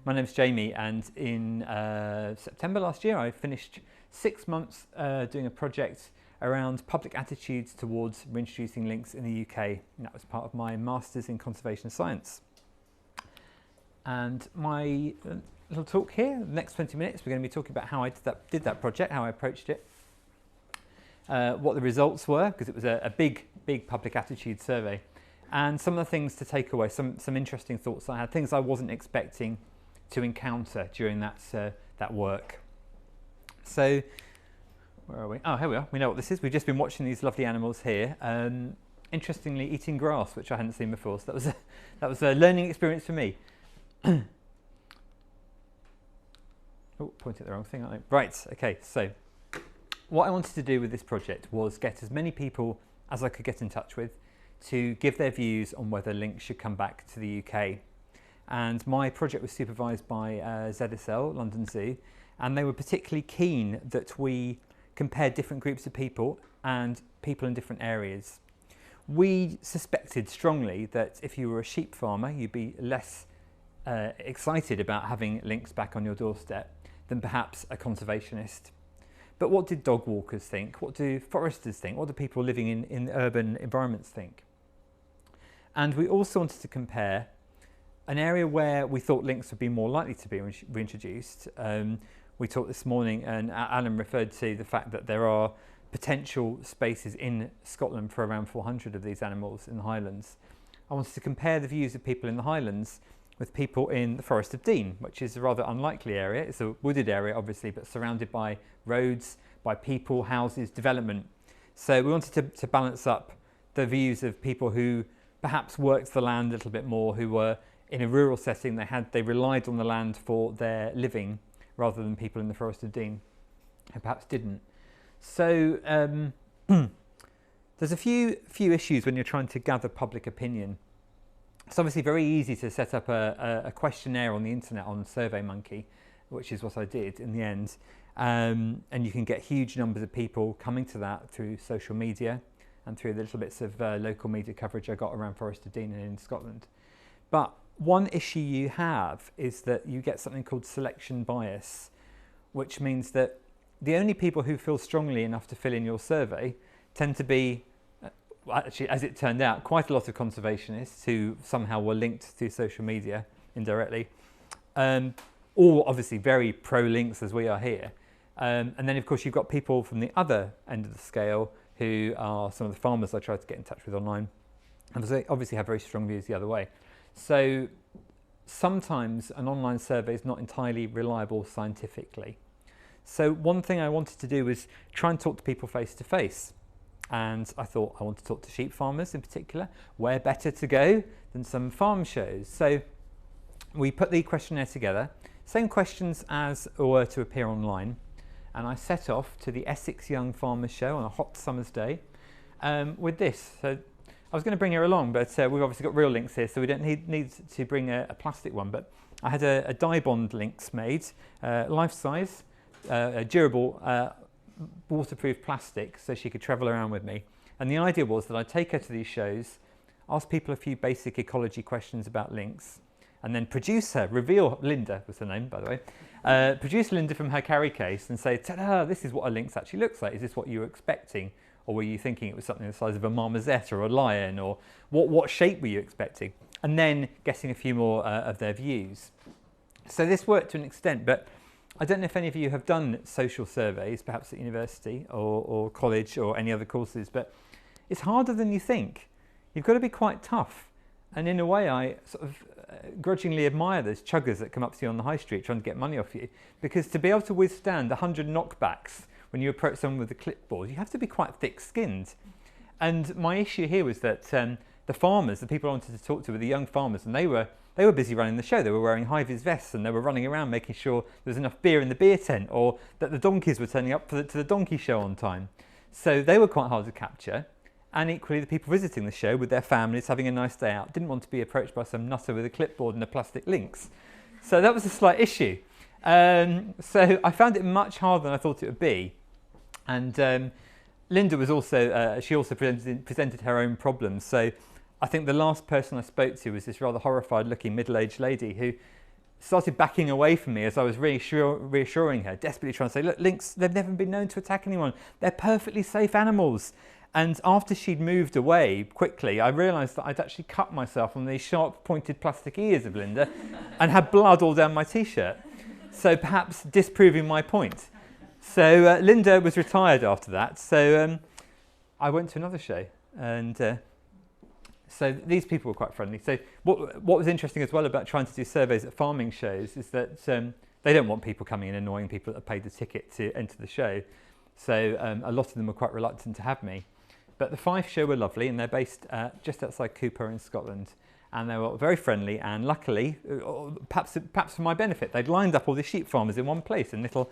My name's Jamie, and in September last year I finished 6 months doing a project around public attitudes towards reintroducing lynx in the UK, and that was part of my Masters in Conservation Science. And my little talk here, the next 20 minutes, we're going to be talking about how I did that project, how I approached it, what the results were, because it was a big public attitude survey, and some of the things to take away, some interesting thoughts I had, things I wasn't expecting to encounter during that work. So, where are we? Oh, here we are. We know what this is. We've just been watching these lovely animals here. Interestingly, eating grass, which I hadn't seen before. So that was a learning experience for me. Oh, pointing at the wrong thing, aren't I? Right. Okay. So, what I wanted to do with this project was get as many people as I could get in touch with to give their views on whether lynx should come back to the UK. And my project was supervised by ZSL, London Zoo, and they were particularly keen that we compared different groups of people and people in different areas. We suspected strongly that if you were a sheep farmer, you'd be less excited about having lynx back on your doorstep than perhaps a conservationist. But what did dog walkers think? What do foresters think? What do people living in urban environments think? And we also wanted to compare an area where we thought lynx would be more likely to be reintroduced. We talked this morning, and Alan referred to the fact that there are potential spaces in Scotland for around 400 of these animals in the Highlands. I wanted to compare the views of people in the Highlands with people in the Forest of Dean, which is a rather unlikely area. It's a wooded area, obviously, but surrounded by roads, by people, houses, development. So we wanted to balance up the views of people who perhaps worked the land a little bit more, who were in a rural setting. They relied on the land for their living, rather than people in the Forest of Dean who perhaps didn't. So there's a few issues when you're trying to gather public opinion. It's obviously very easy to set up a questionnaire on the internet on SurveyMonkey, which is what I did in the end, and you can get huge numbers of people coming to that through social media and through the little bits of local media coverage I got around Forest of Dean and in Scotland. But one issue you have is that you get something called selection bias, which means that the only people who feel strongly enough to fill in your survey tend to be, actually, as it turned out, quite a lot of conservationists who somehow were linked through social media indirectly, or obviously very pro-lynx as we are here. And then, of course, you've got people from the other end of the scale who are some of the farmers I tried to get in touch with online, and they obviously have very strong views the other way. So sometimes an online survey is not entirely reliable scientifically. So one thing I wanted to do was try and talk to people face to face. And I thought I want to talk to sheep farmers in particular. Where better to go than some farm shows? So we put the questionnaire together, same questions as were to appear online. And I set off to the Essex Young Farmers Show on a hot summer's day with this. So I was going to bring her along, but we've obviously got real lynx here, so we don't need to bring a plastic one. But I had a dye bond lynx made, life size, durable, waterproof plastic, so she could travel around with me. And the idea was that I'd take her to these shows, ask people a few basic ecology questions about lynx, and then produce her, reveal, Linda was her name, by the way, produce Linda from her carry case and say, ta-da, this is what a lynx actually looks like. Is this what you were expecting? Or were you thinking it was something the size of a marmoset or a lion? Or what shape were you expecting? And then getting a few more of their views. So this worked to an extent, but I don't know if any of you have done social surveys, perhaps at university or college or any other courses, but it's harder than you think. You've got to be quite tough. And in a way, I sort of grudgingly admire those chuggers that come up to you on the high street trying to get money off you, because to be able to withstand 100 knockbacks when you approach someone with a clipboard, you have to be quite thick-skinned. And my issue here was that the farmers, the people I wanted to talk to, were the young farmers, and they were busy running the show. They were wearing high-vis vests, and they were running around making sure there was enough beer in the beer tent, or that the donkeys were turning up to the donkey show on time. So they were quite hard to capture. And equally, the people visiting the show with their families, having a nice day out, didn't want to be approached by some nutter with a clipboard and a plastic lynx. So that was a slight issue. So I found it much harder than I thought it would be. And Linda was also, she also presented her own problems. So I think the last person I spoke to was this rather horrified looking middle-aged lady who started backing away from me as I was reassuring her, desperately trying to say, look, lynx, they've never been known to attack anyone. They're perfectly safe animals. And after she'd moved away quickly, I realised that I'd actually cut myself on these sharp pointed plastic ears of Linda and had blood all down my t-shirt. So perhaps disproving my point. So Linda was retired after that. So I went to another show, and so these people were quite friendly. So what was interesting as well about trying to do surveys at farming shows is that they don't want people coming in annoying people that have paid the ticket to enter the show. So a lot of them were quite reluctant to have me. But the Fife show were lovely, and they're based just outside Cooper in Scotland. And they were very friendly, and luckily, perhaps for my benefit, they'd lined up all the sheep farmers in one place in little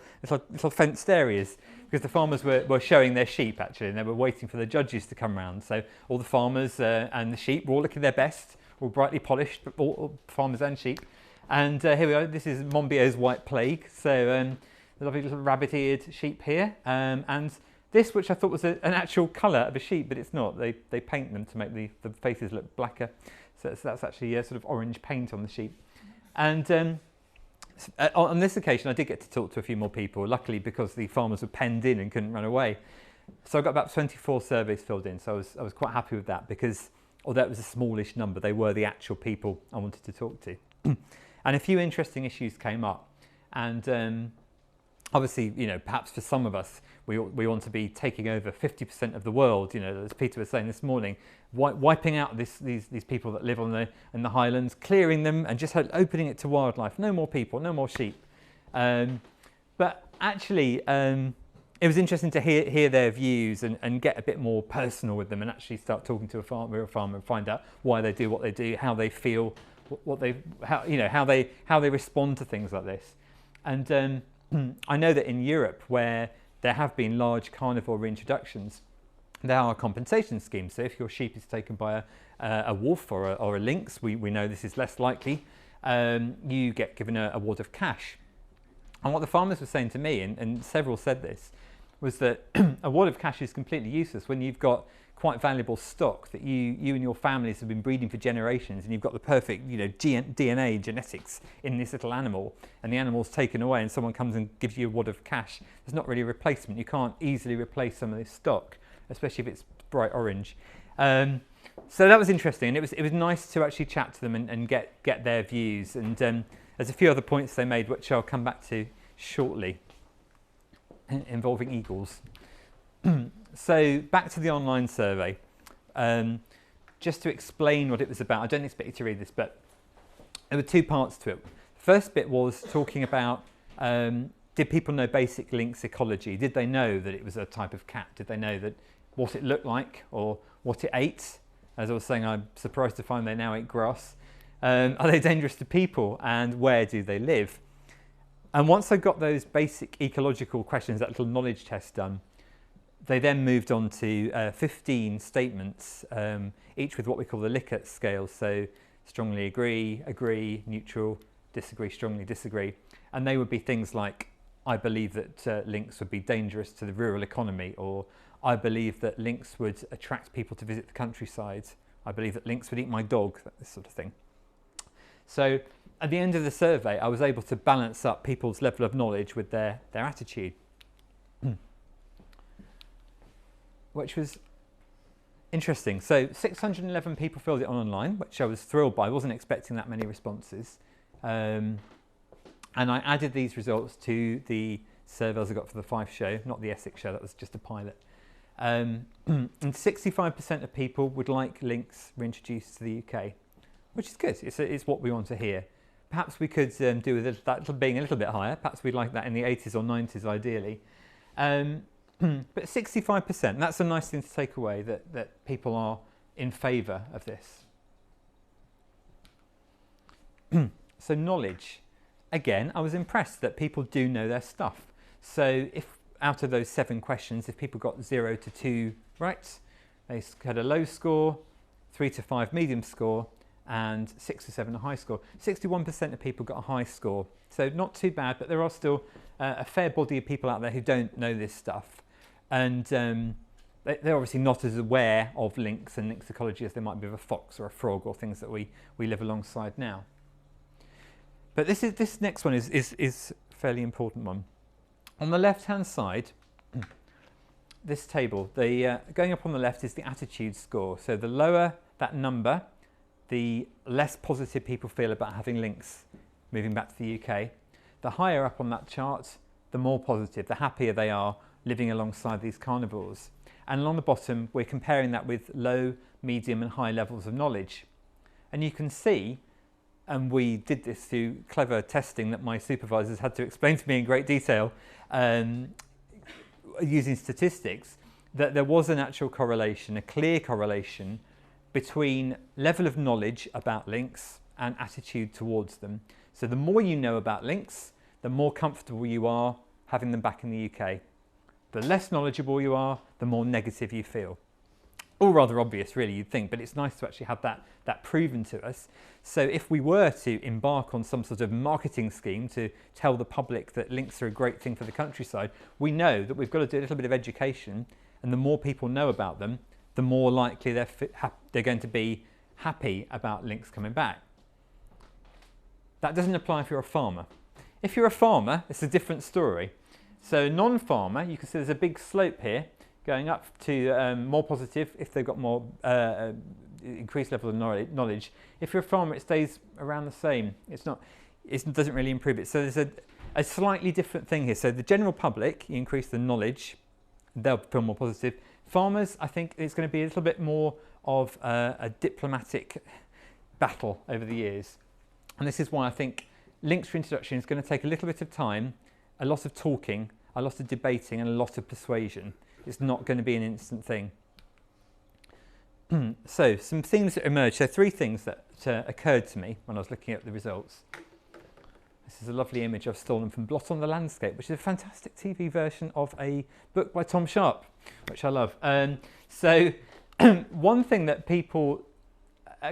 fenced areas, because the farmers were showing their sheep actually, and they were waiting for the judges to come round. So all the farmers and the sheep were all looking their best, all brightly polished, all farmers and sheep. And here we are. This is Monbiot's White Plague. So the lovely little rabbit-eared sheep here, and this, which I thought was an actual colour of a sheep, but it's not. They paint them to make the faces look blacker. So that's actually sort of orange paint on the sheep. And on this occasion, I did get to talk to a few more people, luckily, because the farmers were penned in and couldn't run away. So I got about 24 surveys filled in, so I was quite happy with that, because although it was a smallish number, they were the actual people I wanted to talk to. And a few interesting issues came up. And obviously, you know, perhaps for some of us, we want to be taking over 50% of the world, you know, as Peter was saying this morning, wiping out these people that live in the Highlands, clearing them and just opening it to wildlife. No more people, no more sheep. But actually, it was interesting to hear their views and get a bit more personal with them, and actually start talking to a real farmer and find out why they do what they do, how they feel, how they respond to things like this. And I know that in Europe, where there have been large carnivore reintroductions, there are compensation schemes. So if your sheep is taken by a wolf or a lynx, we know this is less likely, you get given a wad of cash. And what the farmers were saying to me, and several said this, was that a wad of cash is completely useless when you've got quite valuable stock that you and your families have been breeding for generations, and you've got the perfect, you know, DNA genetics in this little animal, and the animal's taken away and someone comes and gives you a wad of cash. There's not really a replacement. You can't easily replace some of this stock, especially if it's bright orange. So that was interesting, and it was nice to actually chat to them and get their views. And there's a few other points they made which I'll come back to shortly, involving eagles. So back to the online survey, just to explain what it was about. I don't expect you to read this, but there were two parts to it. The first bit was talking about, did people know basic lynx ecology? Did they know that it was a type of cat? Did they know that what it looked like or what it ate? As I was saying, I'm surprised to find they now eat grass. Are they dangerous to people, and where do they live? And once I got those basic ecological questions, that little knowledge test done, they then moved on to 15 statements, each with what we call the Likert scale. So strongly agree, neutral, disagree, strongly disagree. And they would be things like, I believe that lynx would be dangerous to the rural economy, or I believe that lynx would attract people to visit the countryside. I believe that lynx would eat my dog, this sort of thing. So at the end of the survey, I was able to balance up people's level of knowledge with their attitude, which was interesting. So 611 people filled it online, which I was thrilled by. I wasn't expecting that many responses. And I added these results to the surveys I got for the Fife show, not the Essex show, that was just a pilot. And 65% of people would like lynx reintroduced to the UK, which is good. It's what we want to hear. Perhaps we could do with that being a little bit higher. Perhaps we'd like that in the 80s or 90s ideally. But 65%, that's a nice thing to take away, that people are in favour of this. So knowledge. Again, I was impressed that people do know their stuff. So if out of those 7 questions, if people got 0 to 2 right, they had a low score, 3 to 5 medium score, and 6 to 7 a high score. 61% of people got a high score. So not too bad, but there are still a fair body of people out there who don't know this stuff. And they're obviously not as aware of lynx and lynx ecology as they might be of a fox or a frog or things that we live alongside now. But this next one is a fairly important one. On the left-hand side, this table, going up on the left is the attitude score. So the lower that number, the less positive people feel about having lynx moving back to the UK. The higher up on that chart, the more positive, the happier they are living alongside these carnivores. And along the bottom, we're comparing that with low, medium and high levels of knowledge. And you can see, and we did this through clever testing that my supervisors had to explain to me in great detail, using statistics, that there was an actual correlation, a clear correlation between level of knowledge about lynx and attitude towards them. So the more you know about lynx, the more comfortable you are having them back in the UK. The less knowledgeable you are, the more negative you feel. All rather obvious, really, you'd think, but it's nice to actually have that proven to us. So if we were to embark on some sort of marketing scheme to tell the public that lynx are a great thing for the countryside, we know that we've got to do a little bit of education, and the more people know about them, the more likely they're going to be happy about lynx coming back. That doesn't apply if you're a farmer. If you're a farmer, it's a different story. So non-farmer, you can see there's a big slope here going up to more positive if they've got more increased level of knowledge. If you're a farmer, it stays around the same. It doesn't really improve it. So there's a slightly different thing here. So the general public, you increase the knowledge, they'll feel more positive. Farmers, I think it's going to be a little bit more of a diplomatic battle over the years. And this is why I think Lynx Reintroduction is going to take a little bit of time, a lot of talking, a lot of debating and a lot of persuasion. It's not going to be an instant thing. So some themes that emerged. So 3 things that occurred to me when I was looking at the results. This is a lovely image I've stolen from Blot on the Landscape, which is a fantastic TV version of a book by Tom Sharp, which I love. So one thing that people,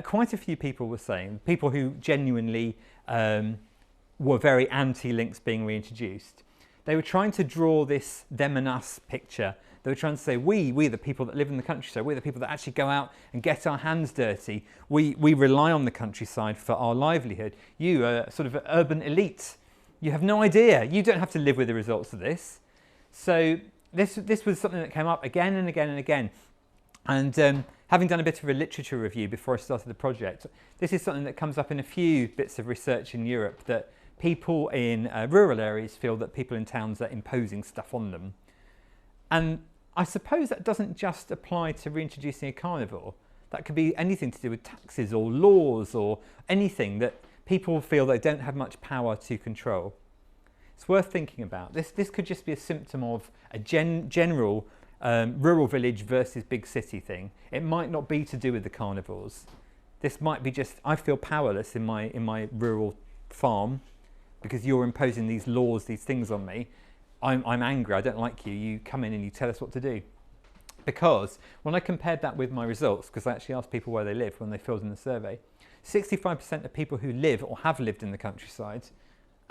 quite a few people were saying, people who genuinely were very anti-lynx being reintroduced, they were trying to draw this them and us picture. They were trying to say, we're the people that live in the countryside, we're the people that actually go out and get our hands dirty. We rely on the countryside for our livelihood. You are sort of an urban elite. You have no idea. You don't have to live with the results of this. So this was something that came up again and again and again. And having done a bit of a literature review before I started the project, this is something that comes up in a few bits of research in Europe, that people in rural areas feel that people in towns are imposing stuff on them. And I suppose that doesn't just apply to reintroducing a carnivore. That could be anything to do with taxes or laws or anything that people feel they don't have much power to control. It's worth thinking about. This could just be a symptom of a general rural village versus big city thing. It might not be to do with the carnivores. This might be just, I feel powerless in my rural farm because you're imposing these laws, these things on me. I'm angry, I don't like you, you come in and you tell us what to do. Because when I compared that with my results, because I actually asked people where they live when they filled in the survey, 65% of people who live or have lived in the countryside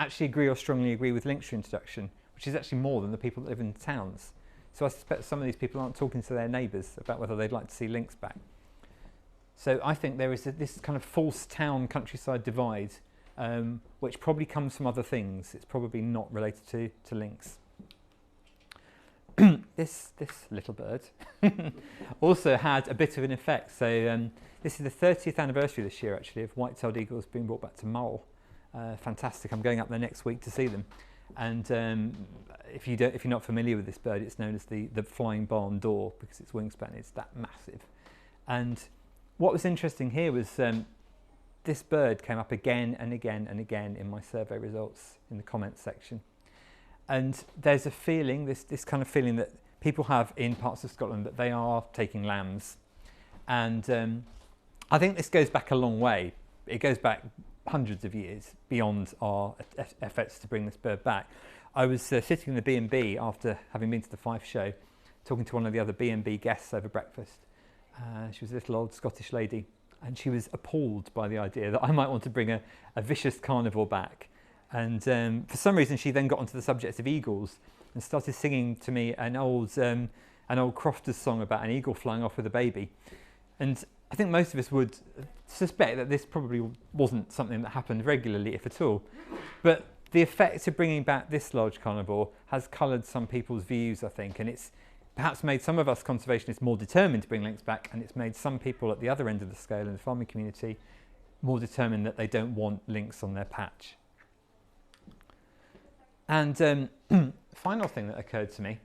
actually agree or strongly agree with Lynx Reintroduction, which is actually more than the people that live in towns. So I suspect some of these people aren't talking to their neighbours about whether they'd like to see lynx back. So I think there is this kind of false town countryside divide, which probably comes from other things. It's probably not related to lynx. This little bird also had a bit of an effect. So this is the 30th anniversary this year, actually, of Whitetailed Eagles being brought back to Mull. Fantastic. I'm going up there next week to see them. And if you're not familiar with this bird, it's known as the flying barn door because its wingspan is that massive. And what was interesting here was this bird came up again and again and again in my survey results in the comments section. And there's a feeling, this kind of feeling that people have in parts of Scotland that they are taking lambs. And I think this goes back a long way. It goes back hundreds of years beyond our efforts to bring this bird back. I was sitting in the B&B after having been to the Fife show, talking to one of the other B&B guests over breakfast. She was a little old Scottish lady, and she was appalled by the idea that I might want to bring a vicious carnivore back. And for some reason, she then got onto the subject of eagles and started singing to me an old Crofters song about an eagle flying off with a baby. And I think most of us would suspect that this probably wasn't something that happened regularly, if at all. But the effect of bringing back this large carnivore has coloured some people's views, I think, and it's perhaps made some of us conservationists more determined to bring lynx back, and it's made some people at the other end of the scale in the farming community more determined that they don't want lynx on their patch. And final thing that occurred to me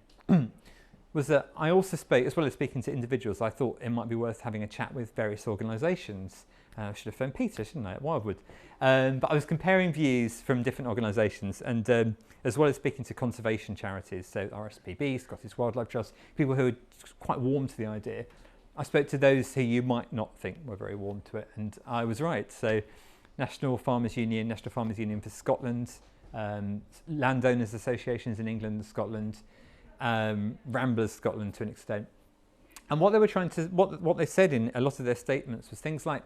was that I also spoke, as well as speaking to individuals, I thought it might be worth having a chat with various organisations. I should have phoned Peter, shouldn't I, at Wildwood. But I was comparing views from different organisations, and as well as speaking to conservation charities, so RSPB, Scottish Wildlife Trust, people who are quite warm to the idea. I spoke to those who you might not think were very warm to it, and I was right. So National Farmers Union for Scotland, landowners associations in England and Scotland, Ramblers Scotland to an extent. And what they were trying to, what they said in a lot of their statements was things like,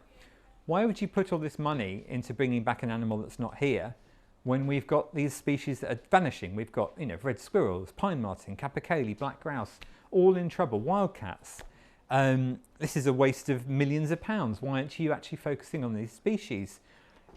why would you put all this money into bringing back an animal that's not here when we've got these species that are vanishing? We've got, you know, red squirrels, pine marten, capercaillie, black grouse, all in trouble, wildcats. This is a waste of millions of pounds. Why aren't you actually focusing on these species?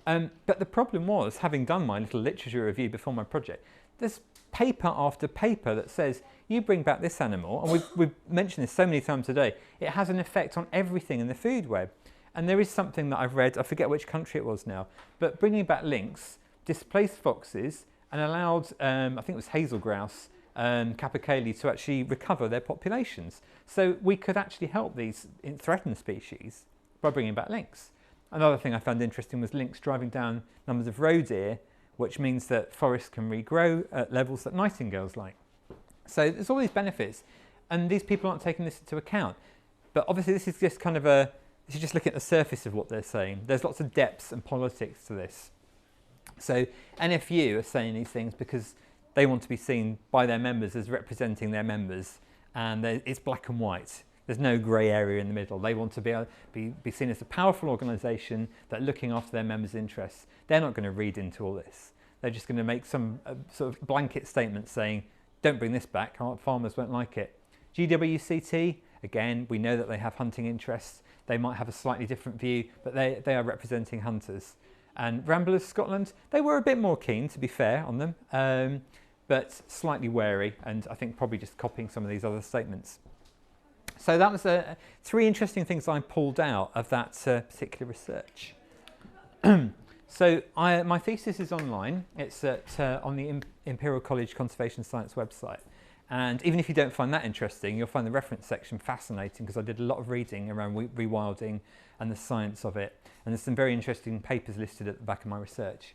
But the problem was, having done my little literature review before my project, there's paper after paper that says, you bring back this animal, and we've mentioned this so many times today, it has an effect on everything in the food web. And there is something that I've read, I forget which country it was now, but bringing back lynx displaced foxes and allowed, I think it was hazel grouse, capercaillie to actually recover their populations. So we could actually help these threatened species by bringing back lynx. Another thing I found interesting was lynx driving down numbers of roe deer, which means that forests can regrow at levels that nightingales like. So there's all these benefits, and these people aren't taking this into account. But obviously this is just kind of this is just looking at the surface of what they're saying. There's lots of depths and politics to this. So NFU are saying these things because they want to be seen by their members as representing their members, and it's black and white. There's no grey area in the middle. They want to be seen as a powerful organisation that are looking after their members' interests. They're not going to read into all this. They're just going to make some sort of blanket statement saying, don't bring this back, our farmers won't like it. GWCT, again, we know that they have hunting interests. They might have a slightly different view, but they are representing hunters. And Ramblers Scotland, they were a bit more keen, to be fair, on them, but slightly wary, and I think probably just copying some of these other statements. So that was three interesting things I pulled out of that particular research. So my thesis is online. It's on the Imperial College Conservation Science website. And even if you don't find that interesting, you'll find the reference section fascinating, because I did a lot of reading around rewilding and the science of it. And there's some very interesting papers listed at the back of my research.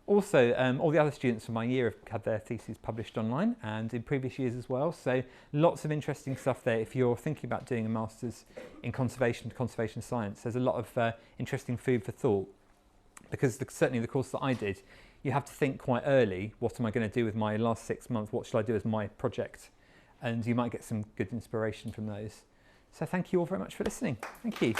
Also, all the other students from my year have had their theses published online, and in previous years as well. So lots of interesting stuff there if you're thinking about doing a master's in conservation science. There's a lot of interesting food for thought, because certainly the course that I did, you have to think quite early, what am I going to do with my last 6 months? What should I do as my project? And you might get some good inspiration from those. So thank you all very much for listening. Thank you.